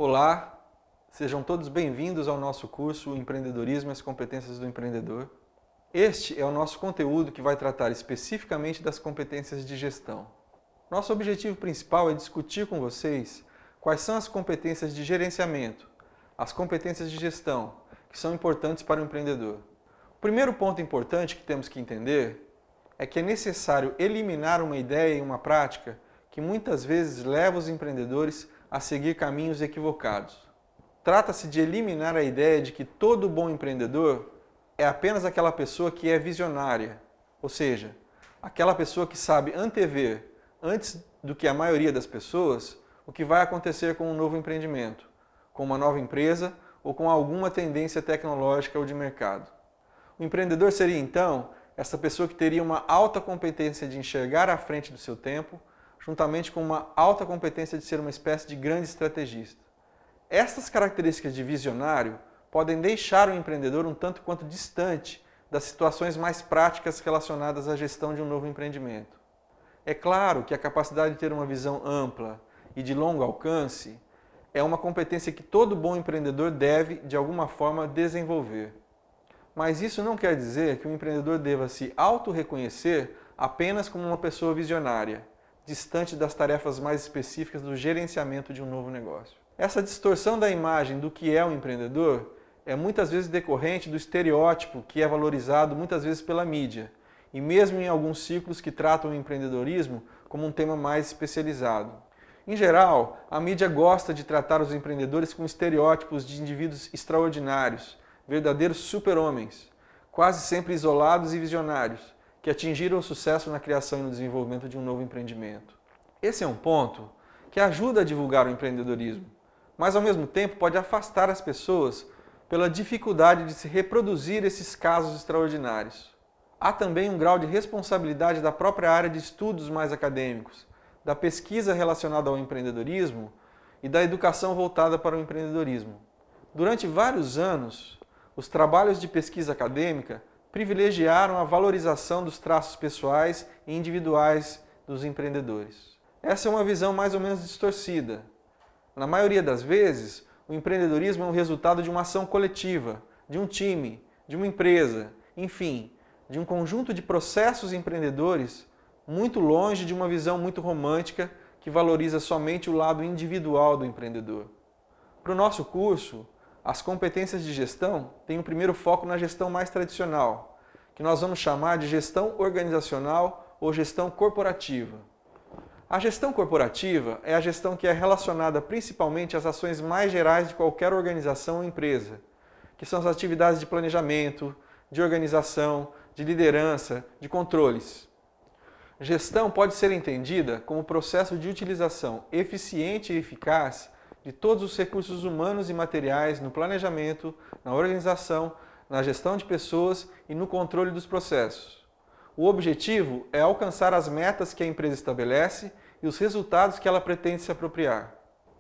Olá, sejam todos bem-vindos ao nosso curso Empreendedorismo e as Competências do Empreendedor. Este é o nosso conteúdo que vai tratar especificamente das competências de gestão. Nosso objetivo principal é discutir com vocês quais são as competências de gerenciamento, as competências de gestão, que são importantes para o empreendedor. O primeiro ponto importante que temos que entender é que é necessário eliminar uma ideia e uma prática que muitas vezes leva os empreendedores a seguir caminhos equivocados. Trata-se de eliminar a ideia de que todo bom empreendedor é apenas aquela pessoa que é visionária, ou seja, aquela pessoa que sabe antever, antes do que a maioria das pessoas, o que vai acontecer com um novo empreendimento, com uma nova empresa ou com alguma tendência tecnológica ou de mercado. O empreendedor seria, então, essa pessoa que teria uma alta competência de enxergar à frente do seu tempo, juntamente com uma alta competência de ser uma espécie de grande estrategista. Estas características de visionário podem deixar o empreendedor um tanto quanto distante das situações mais práticas relacionadas à gestão de um novo empreendimento. É claro que a capacidade de ter uma visão ampla e de longo alcance é uma competência que todo bom empreendedor deve, de alguma forma, desenvolver. Mas isso não quer dizer que o empreendedor deva se auto-reconhecer apenas como uma pessoa visionária, distante das tarefas mais específicas do gerenciamento de um novo negócio. Essa distorção da imagem do que é um empreendedor é muitas vezes decorrente do estereótipo que é valorizado muitas vezes pela mídia, e mesmo em alguns círculos que tratam o empreendedorismo como um tema mais especializado. Em geral, a mídia gosta de tratar os empreendedores com estereótipos de indivíduos extraordinários, verdadeiros super-homens, quase sempre isolados e visionários, que atingiram o sucesso na criação e no desenvolvimento de um novo empreendimento. Esse é um ponto que ajuda a divulgar o empreendedorismo, mas ao mesmo tempo pode afastar as pessoas pela dificuldade de se reproduzir esses casos extraordinários. Há também um grau de responsabilidade da própria área de estudos mais acadêmicos, da pesquisa relacionada ao empreendedorismo e da educação voltada para o empreendedorismo. Durante vários anos, os trabalhos de pesquisa acadêmica privilegiaram a valorização dos traços pessoais e individuais dos empreendedores. Essa é uma visão mais ou menos distorcida. Na maioria das vezes, o empreendedorismo é um resultado de uma ação coletiva, de um time, de uma empresa, enfim, de um conjunto de processos empreendedores muito longe de uma visão muito romântica que valoriza somente o lado individual do empreendedor. Para o nosso curso, as competências de gestão têm o primeiro foco na gestão mais tradicional, que nós vamos chamar de gestão organizacional ou gestão corporativa. A gestão corporativa é a gestão que é relacionada principalmente às ações mais gerais de qualquer organização ou empresa, que são as atividades de planejamento, de organização, de liderança, de controles. Gestão pode ser entendida como o processo de utilização eficiente e eficaz de todos os recursos humanos e materiais no planejamento, na organização, na gestão de pessoas e no controle dos processos. O objetivo é alcançar as metas que a empresa estabelece e os resultados que ela pretende se apropriar.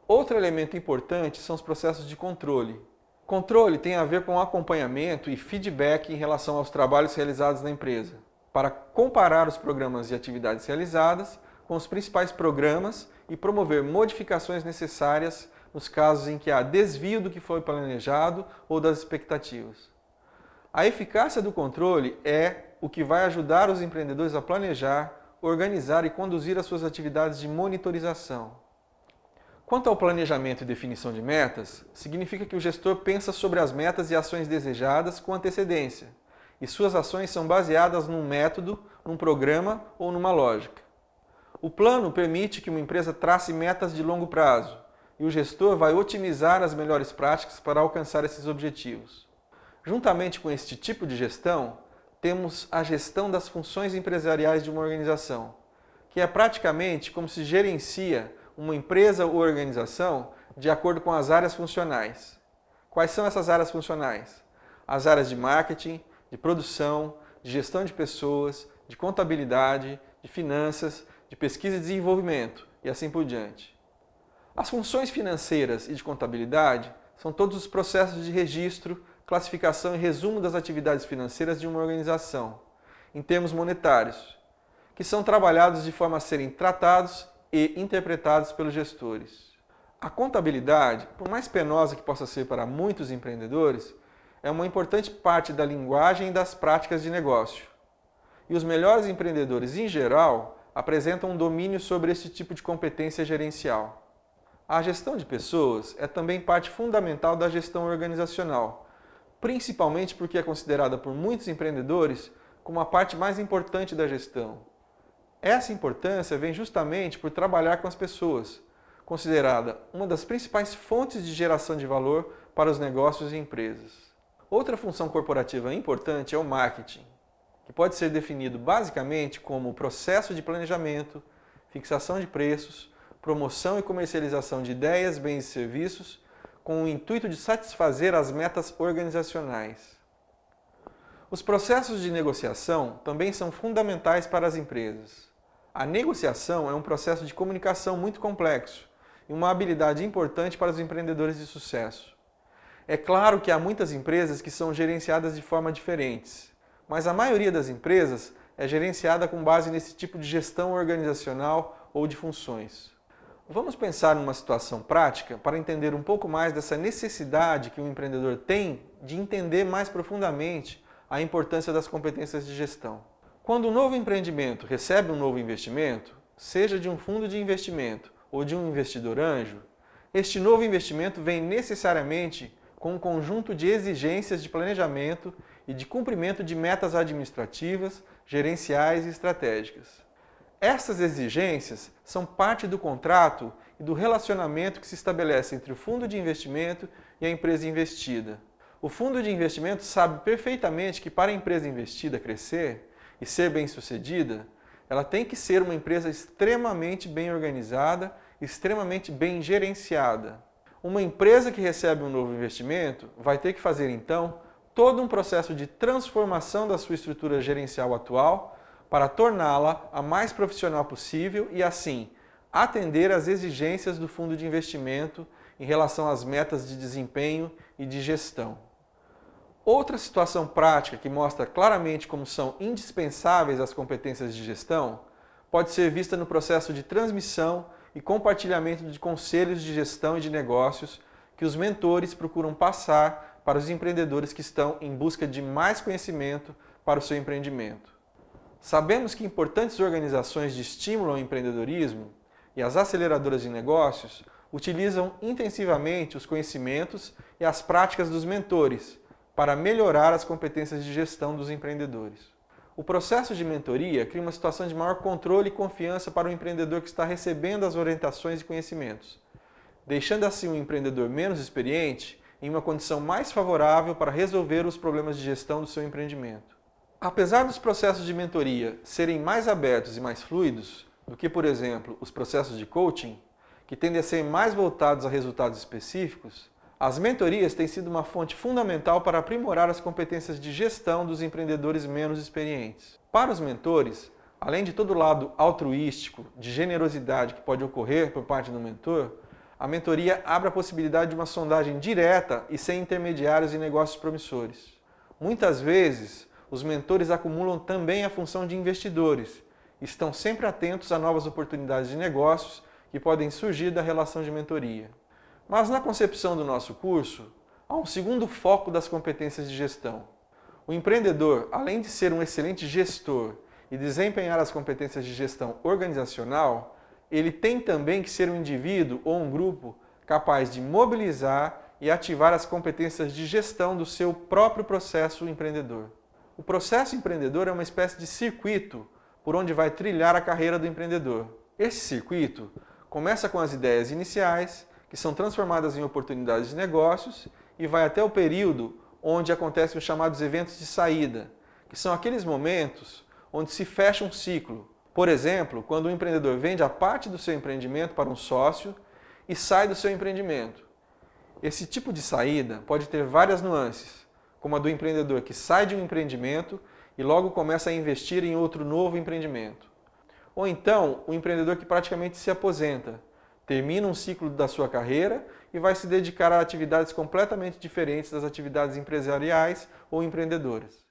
Outro elemento importante são os processos de controle. Controle tem a ver com acompanhamento e feedback em relação aos trabalhos realizados na empresa, para comparar os programas e atividades realizadas com os principais programas e promover modificações necessárias nos casos em que há desvio do que foi planejado ou das expectativas. A eficácia do controle é o que vai ajudar os empreendedores a planejar, organizar e conduzir as suas atividades de monitorização. Quanto ao planejamento e definição de metas, significa que o gestor pensa sobre as metas e ações desejadas com antecedência, e suas ações são baseadas num método, num programa ou numa lógica. O plano permite que uma empresa trace metas de longo prazo, e o gestor vai otimizar as melhores práticas para alcançar esses objetivos. Juntamente com este tipo de gestão, temos a gestão das funções empresariais de uma organização, que é praticamente como se gerencia uma empresa ou organização de acordo com as áreas funcionais. Quais são essas áreas funcionais? As áreas de marketing, de produção, de gestão de pessoas, de contabilidade, de finanças, de pesquisa e desenvolvimento, e assim por diante. As funções financeiras e de contabilidade são todos os processos de registro, classificação e resumo das atividades financeiras de uma organização, em termos monetários, que são trabalhados de forma a serem tratados e interpretados pelos gestores. A contabilidade, por mais penosa que possa ser para muitos empreendedores, é uma importante parte da linguagem e das práticas de negócio. E os melhores empreendedores, em geral, apresentam um domínio sobre esse tipo de competência gerencial. A gestão de pessoas é também parte fundamental da gestão organizacional, principalmente porque é considerada por muitos empreendedores como a parte mais importante da gestão. Essa importância vem justamente por trabalhar com as pessoas, considerada uma das principais fontes de geração de valor para os negócios e empresas. Outra função corporativa importante é o marketing, que pode ser definido basicamente como o processo de planejamento, fixação de preços, promoção e comercialização de ideias, bens e serviços, com o intuito de satisfazer as metas organizacionais. Os processos de negociação também são fundamentais para as empresas. A negociação é um processo de comunicação muito complexo e uma habilidade importante para os empreendedores de sucesso. É claro que há muitas empresas que são gerenciadas de forma diferentes, mas a maioria das empresas é gerenciada com base nesse tipo de gestão organizacional ou de funções. Vamos pensar numa situação prática para entender um pouco mais dessa necessidade que o empreendedor tem de entender mais profundamente a importância das competências de gestão. Quando um novo empreendimento recebe um novo investimento, seja de um fundo de investimento ou de um investidor anjo, este novo investimento vem necessariamente com um conjunto de exigências de planejamento e de cumprimento de metas administrativas, gerenciais e estratégicas. Essas exigências são parte do contrato e do relacionamento que se estabelece entre o fundo de investimento e a empresa investida. O fundo de investimento sabe perfeitamente que para a empresa investida crescer e ser bem-sucedida, ela tem que ser uma empresa extremamente bem organizada, extremamente bem gerenciada. Uma empresa que recebe um novo investimento vai ter que fazer, então, todo um processo de transformação da sua estrutura gerencial atual para torná-la a mais profissional possível e, assim, atender às exigências do fundo de investimento em relação às metas de desempenho e de gestão. Outra situação prática que mostra claramente como são indispensáveis as competências de gestão pode ser vista no processo de transmissão e compartilhamento de conselhos de gestão e de negócios que os mentores procuram passar para os empreendedores que estão em busca de mais conhecimento para o seu empreendimento. Sabemos que importantes organizações de estímulo ao empreendedorismo e as aceleradoras de negócios utilizam intensivamente os conhecimentos e as práticas dos mentores para melhorar as competências de gestão dos empreendedores. O processo de mentoria cria uma situação de maior controle e confiança para o empreendedor que está recebendo as orientações e conhecimentos, deixando assim o empreendedor menos experiente em uma condição mais favorável para resolver os problemas de gestão do seu empreendimento. Apesar dos processos de mentoria serem mais abertos e mais fluidos do que, por exemplo, os processos de coaching, que tendem a ser mais voltados a resultados específicos, as mentorias têm sido uma fonte fundamental para aprimorar as competências de gestão dos empreendedores menos experientes. Para os mentores, além de todo o lado altruístico, de generosidade que pode ocorrer por parte do mentor, a mentoria abre a possibilidade de uma sondagem direta e sem intermediários em negócios promissores. Muitas vezes, os mentores acumulam também a função de investidores e estão sempre atentos a novas oportunidades de negócios que podem surgir da relação de mentoria. Mas na concepção do nosso curso, há um segundo foco das competências de gestão. O empreendedor, além de ser um excelente gestor e desempenhar as competências de gestão organizacional, ele tem também que ser um indivíduo ou um grupo capaz de mobilizar e ativar as competências de gestão do seu próprio processo empreendedor. O processo empreendedor é uma espécie de circuito por onde vai trilhar a carreira do empreendedor. Esse circuito começa com as ideias iniciais, que são transformadas em oportunidades de negócios, e vai até o período onde acontecem os chamados eventos de saída, que são aqueles momentos onde se fecha um ciclo. Por exemplo, quando o empreendedor vende a parte do seu empreendimento para um sócio e sai do seu empreendimento. Esse tipo de saída pode ter várias nuances, como a do empreendedor que sai de um empreendimento e logo começa a investir em outro novo empreendimento. Ou então, o empreendedor que praticamente se aposenta, termina um ciclo da sua carreira e vai se dedicar a atividades completamente diferentes das atividades empresariais ou empreendedoras.